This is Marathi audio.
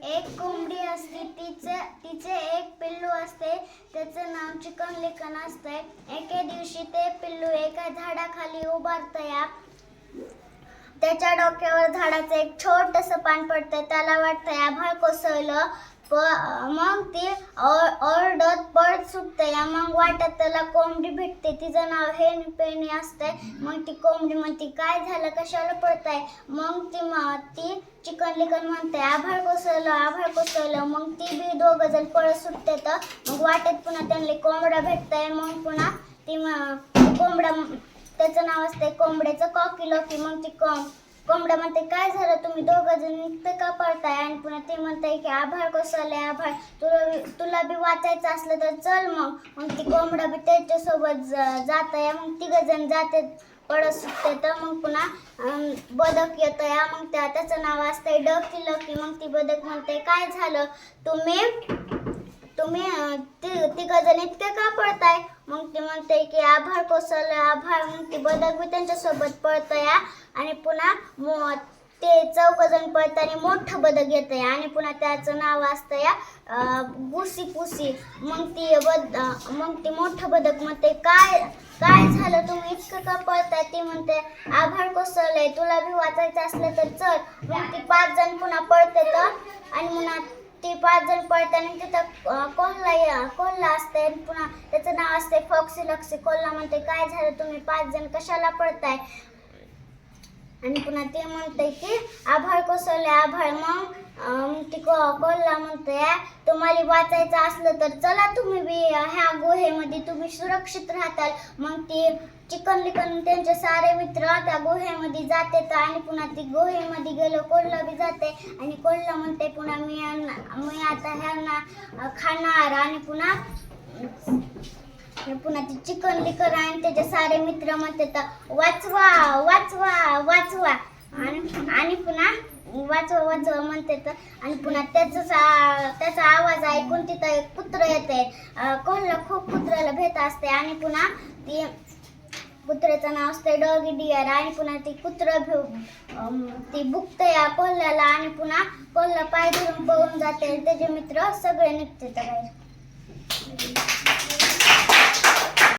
एक कोंबडी असते, तिचे एक पिल्लू असते, त्याचं नाव चिकनलिकन असते. एके दिवशी ते पिल्लू एका झाडाखाली उभारतया. त्याच्या डोक्यावर झाडाचं एक छोटंसं पान पडतंय. त्याला वाटतंय आभाळ कोसळलं. मग ती ओरडत पळत सुटते. मग वाटत त्याला कोंबडी भेटते. तिचं नाव हेनी पेनी असतंय. मग ती कोंबडी म्हणते, काय झालं, कशाला पळताय? मग ती चिकनलिकन म्हणते, आभाळ कोसळलं, आभाळ कोसळलं. मग ती बी दोघं जण पळत सुटते. तर मग वाटेत पुन्हा त्यांना कोंबडा भेटतंय. मग पुन्हा ती कोंबडा, त्याचं नाव असतंय कोंबड्याचं कॉकी लॉकी. मग ती कोंबडा म्हणते, काय झालं, तुम्ही दोघं जण इतकं का पळताय? आणि पुन्हा ते म्हणताय की आभाळ कोसळलंय, आभाळ, तुला बी वाचायचं असलं तर चल. मग ती कोंबडा बी त्याच्यासोबत जातंय. मग तिघं जण जाते पळत सुटते. तर मग पुन्हा बदक येतंय. मग त्याचं नाव असतंय डकी लकी. मग ती बदक म्हणते, काय झालं, तुम्ही तिघं जण इतके का पळताय? मग ती म्हणते की आभाळ कोसळलं, आभाळ. मग ती बदक बी त्यांच्यासोबत पळतंय. आणि पुन्हा ते चौघजण पळताना मोठं बदक येतंय. आणि पुन्हा त्याचं नाव असतंय गुसी पुसी. मग ती मोठं बदक म्हणते, काय झालं, तुम्ही इतकं का पळताय? ती म्हणते, आभाळ कोसळलंय, तुला बी वाचायचं असलं तर चल. मग ती 5 जण पुन्हा पळते. तर आणि पुन्हा ती 5 जण पळताना तिथं कोल्हा असते. पुन्हा त्याचं नाव असते फॉक्सी लक्सी. कोल्हा म्हणते, काय झालं, तुम्ही 5 जण कशाला पळताय? आणि पुन्हा ते म्हणते की आभाळ कोसळले, आभाळ. मग ती कोल्हा म्हणते, तुम्हाला वाचायचं असलं तर चला, तुम्ही बी ह्या गुहेमध्ये, तुम्ही सुरक्षित राहताल. मग ती चिकनलिकन त्यांचे सारे मित्र त्या गुहेमध्ये जाते. आणि पुन्हा ती गुहेमध्ये गेलो, कोल्हा बी जाते. आणि कोल्हा म्हणते, पुन्हा मी आता ह्यांना खाणार. आणि पुन्हा ती चिकनलिकन आणि त्याचे सारे मित्र म्हणतात, वाचवा वाचवा वाचवा. आणि पुन्हा वाचवा वाचवा म्हणतात. आणि पुन्हा त्याचा आवाज ऐकून तिथं एक कुत्र येते. कोल्हा खूप कुत्र्याला भेट असते. आणि पुन्हा ती कुत्र्याचं नाव असते डॉगी डिअर. आणि पुन्हा ती ती बुकते या कोल्ह्याला. आणि पुन्हा कोल्हा पाय धरून पळून जाते. त्याचे मित्र सगळे निघते बाहेर.